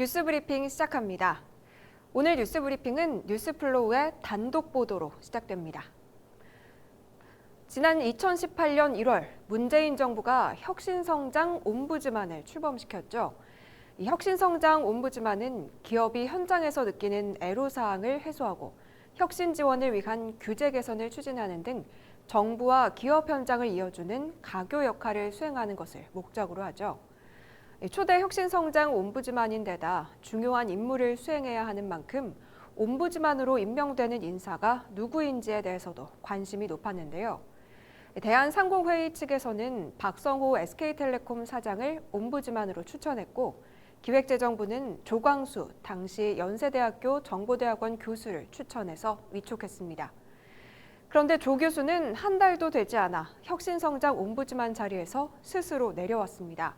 뉴스 브리핑 시작합니다. 오늘 뉴스 브리핑은 뉴스플로우의 단독 보도로 시작됩니다. 지난 2018년 1월 문재인 정부가 혁신성장 옴부즈만을 출범시켰죠. 이 혁신성장 옴부즈만은 기업이 현장에서 느끼는 애로사항을 해소하고 혁신 지원을 위한 규제 개선을 추진하는 등 정부와 기업 현장을 이어주는 가교 역할을 수행하는 것을 목적으로 하죠. 초대 혁신성장 옴부즈만인데다 중요한 임무를 수행해야 하는 만큼 옴부즈만으로 임명되는 인사가 누구인지에 대해서도 관심이 높았는데요. 대한상공회의 측에서는 박성호 SK텔레콤 사장을 옴부즈만으로 추천했고 기획재정부는 조광수 당시 연세대학교 정보대학원 교수를 추천해서 위촉했습니다. 그런데 조 교수는 한 달도 되지 않아 혁신성장 옴부즈만 자리에서 스스로 내려왔습니다.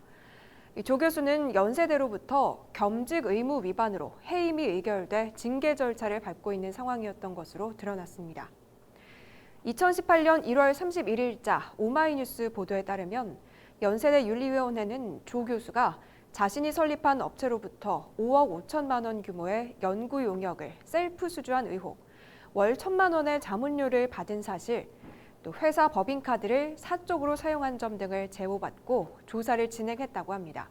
조 교수는 연세대로부터 겸직 의무 위반으로 해임이 의결돼 징계 절차를 밟고 있는 상황이었던 것으로 드러났습니다. 2018년 1월 31일자 오마이뉴스 보도에 따르면 연세대 윤리위원회는 조 교수가 자신이 설립한 업체로부터 5억 5천만 원 규모의 연구 용역을 셀프 수주한 의혹, 월 1천만 원의 자문료를 받은 사실, 또 회사 법인카드를 사적으로 사용한 점 등을 제보받고 조사를 진행했다고 합니다.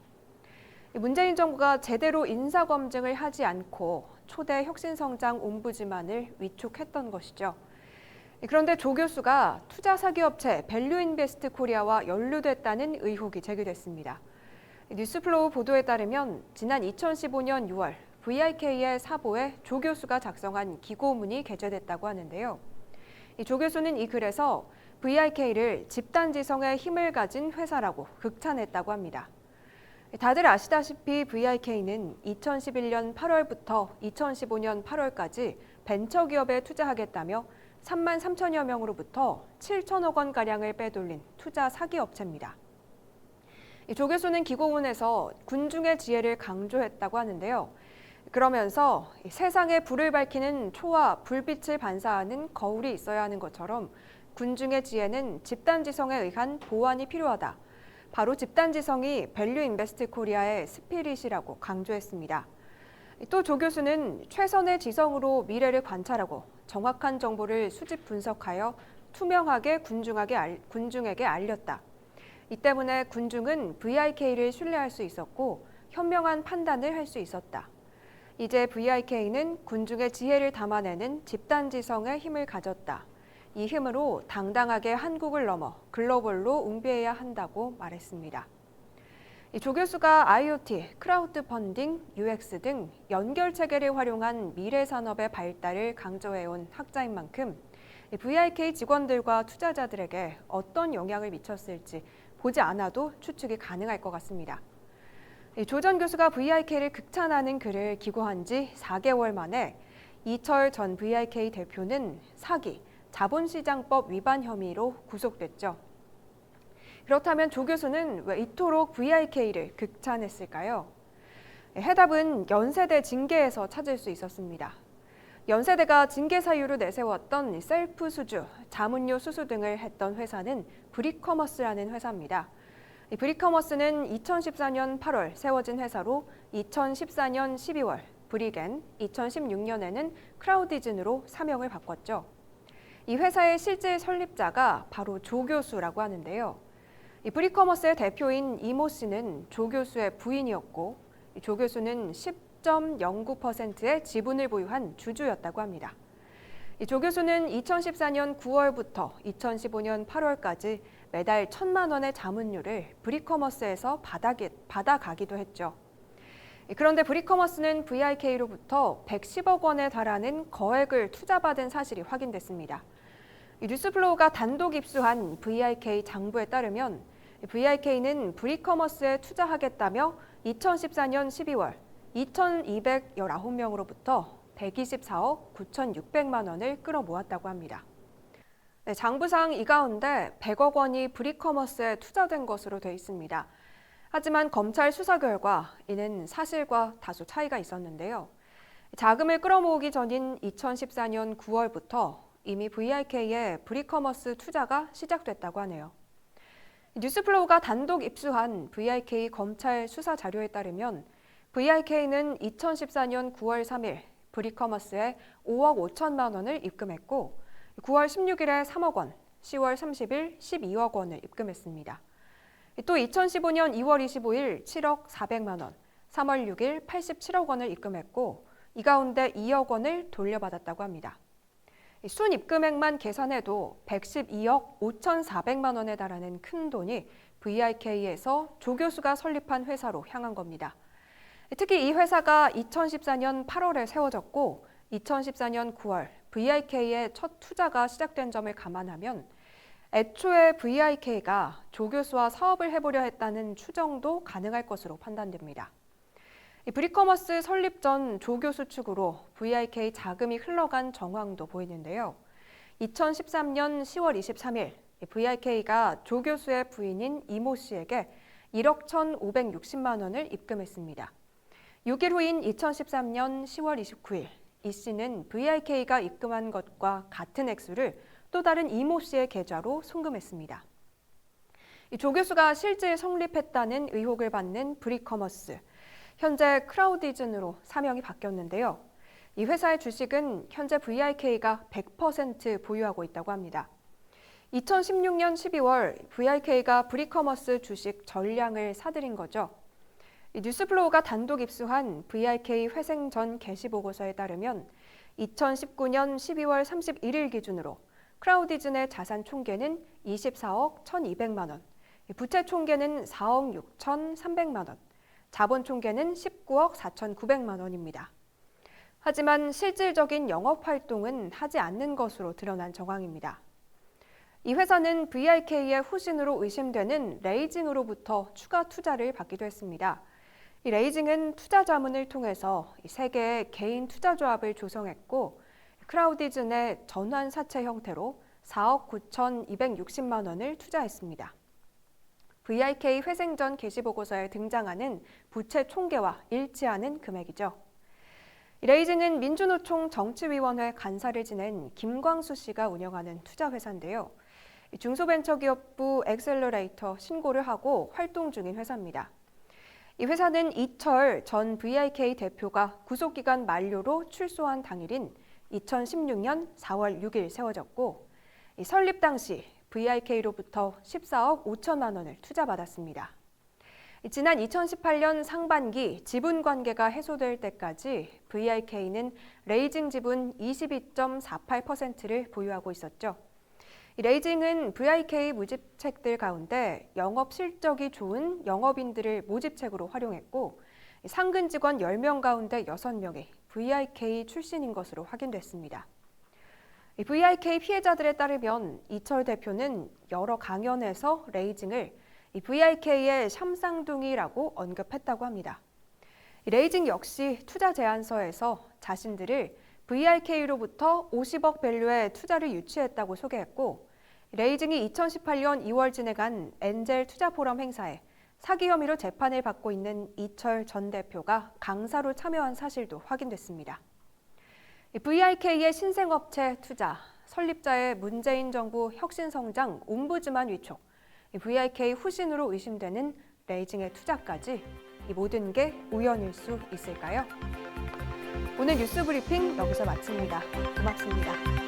문재인 정부가 제대로 인사검증을 하지 않고 초대 혁신성장 옴부즈만을 위촉했던 것이죠. 그런데 조 교수가 투자 사기업체 밸류인베스트 코리아와 연루됐다는 의혹이 제기됐습니다. 뉴스플로우 보도에 따르면 지난 2015년 6월 VIK의 사보에 조 교수가 작성한 기고문이 게재됐다고 하는데요. 조 교수는 이 글에서 VIK를 집단지성의 힘을 가진 회사라고 극찬했다고 합니다. 다들 아시다시피 VIK는 2011년 8월부터 2015년 8월까지 벤처기업에 투자하겠다며 3만 3천여 명으로부터 7천억 원가량을 빼돌린 투자 사기업체입니다. 조 교수는 기고문에서 군중의 지혜를 강조했다고 하는데요. 그러면서 세상에 불을 밝히는 초와 불빛을 반사하는 거울이 있어야 하는 것처럼 군중의 지혜는 집단지성에 의한 보완이 필요하다. 바로 집단지성이 밸류인베스트 코리아의 스피릿이라고 강조했습니다. 또 조 교수는 최선의 지성으로 미래를 관찰하고 정확한 정보를 수집 분석하여 투명하게 군중에게 알렸다. 이 때문에 군중은 VIK를 신뢰할 수 있었고 현명한 판단을 할 수 있었다. 이제 VIK는 군중의 지혜를 담아내는 집단지성의 힘을 가졌다. 이 힘으로 당당하게 한국을 넘어 글로벌로 웅배해야 한다고 말했습니다. 조 교수가 IoT, 크라우드 펀딩, UX 등 연결 체계를 활용한 미래 산업의 발달을 강조해온 학자인 만큼 VIK 직원들과 투자자들에게 어떤 영향을 미쳤을지 보지 않아도 추측이 가능할 것 같습니다. 조 전 교수가 VIK를 극찬하는 글을 기고한 지 4개월 만에 이철 전 VIK 대표는 사기, 자본시장법 위반 혐의로 구속됐죠. 그렇다면 조 교수는 왜 이토록 VIK를 극찬했을까요? 해답은 연세대 징계에서 찾을 수 있었습니다. 연세대가 징계 사유로 내세웠던 셀프 수주, 자문료 수수 등을 했던 회사는 브리커머스라는 회사입니다. 브리커머스는 2014년 8월 세워진 회사로 2014년 12월 브리겐, 2016년에는 크라우디즌으로 사명을 바꿨죠. 이 회사의 실제 설립자가 바로 조 교수라고 하는데요. 이 브리커머스의 대표인 이모 씨는 조 교수의 부인이었고 조 교수는 10.09%의 지분을 보유한 주주였다고 합니다. 조 교수는 2014년 9월부터 2015년 8월까지 매달 1천만 원의 자문료를 브리커머스에서 받아가기도 했죠. 그런데 브리커머스는 VIK로부터 110억 원에 달하는 거액을 투자받은 사실이 확인됐습니다. 뉴스플로우가 단독 입수한 VIK 장부에 따르면 VIK는 브리커머스에 투자하겠다며 2014년 12월 2,219명으로부터 124억 9,600만 원을 끌어모았다고 합니다. 장부상 이 가운데 100억 원이 브리커머스에 투자된 것으로 돼 있습니다. 하지만 검찰 수사 결과 이는 사실과 다소 차이가 있었는데요. 자금을 끌어모으기 전인 2014년 9월부터 이미 VIK의 브리커머스 투자가 시작됐다고 하네요. 뉴스플로우가 단독 입수한 VIK 검찰 수사 자료에 따르면 VIK는 2014년 9월 3일 브리커머스에 5억 5천만 원을 입금했고 9월 16일에 3억 원, 10월 30일 12억 원을 입금했습니다. 또 2015년 2월 25일 7억 400만 원, 3월 6일 87억 원을 입금했고 이 가운데 2억 원을 돌려받았다고 합니다. 순입금액만 계산해도 112억 5,400만 원에 달하는 큰 돈이 VIK에서 조 교수가 설립한 회사로 향한 겁니다. 특히 이 회사가 2014년 8월에 세워졌고 2014년 9월 VIK의 첫 투자가 시작된 점을 감안하면 애초에 VIK가 조 교수와 사업을 해보려 했다는 추정도 가능할 것으로 판단됩니다. 브리커머스 설립 전 조 교수 측으로 VIK 자금이 흘러간 정황도 보이는데요. 2013년 10월 23일 VIK가 조 교수의 부인인 이모 씨에게 1억 1,560만 원을 입금했습니다. 6일 후인 2013년 10월 29일 이 씨는 VIK가 입금한 것과 같은 액수를 또 다른 이모 씨의 계좌로 송금했습니다. 조 교수가 실제 성립했다는 의혹을 받는 브리커머스. 현재 크라우디즌으로 사명이 바뀌었는데요. 이 회사의 주식은 현재 VIK가 100% 보유하고 있다고 합니다. 2016년 12월 VIK가 브리커머스 주식 전량을 사들인 거죠. 뉴스플로우가 단독 입수한 VIK 회생 전 개시 보고서에 따르면 2019년 12월 31일 기준으로 크라우디즌의 자산 총계는 24억 1,200만 원, 부채 총계는 4억 6,300만 원, 자본 총계는 19억 4,900만 원입니다. 하지만 실질적인 영업 활동은 하지 않는 것으로 드러난 정황입니다. 이 회사는 VIK의 후신으로 의심되는 레이징으로부터 추가 투자를 받기도 했습니다. 이 레이징은 투자 자문을 통해서 3개의 개인 투자조합을 조성했고 크라우디즌의 전환 사채 형태로 4억 9,260만 원을 투자했습니다. VIK 회생 전 게시보고서에 등장하는 부채 총계와 일치하는 금액이죠. 레이징은 민주노총 정치위원회 간사를 지낸 김광수 씨가 운영하는 투자회사인데요. 중소벤처기업부 엑셀러레이터 신고를 하고 활동 중인 회사입니다. 이 회사는 이철 전 VIK 대표가 구속기간 만료로 출소한 당일인 2016년 4월 6일 세워졌고 설립 당시 VIK로부터 14억 5천만 원을 투자받았습니다. 지난 2018년 상반기 지분 관계가 해소될 때까지 VIK는 레이징 지분 22.48%를 보유하고 있었죠. 레이징은 VIK 모집책들 가운데 영업 실적이 좋은 영업인들을 모집책으로 활용했고 상근 직원 10명 가운데 6명이 VIK 출신인 것으로 확인됐습니다. VIK 피해자들에 따르면 이철 대표는 여러 강연에서 레이징을 VIK의 샴쌍둥이라고 언급했다고 합니다. 레이징 역시 투자 제안서에서 자신들을 VIK로부터 50억 밸류의 투자를 유치했다고 소개했고 레이징이 2018년 2월 진행한 엔젤 투자 포럼 행사에 사기 혐의로 재판을 받고 있는 이철 전 대표가 강사로 참여한 사실도 확인됐습니다. VIK의 신생업체 투자, 설립자의 문재인 정부 혁신성장 옴부즈만 위촉, VIK 후신으로 의심되는 레이징의 투자까지 이 모든 게 우연일 수 있을까요? 오늘 뉴스 브리핑 여기서 마칩니다. 고맙습니다.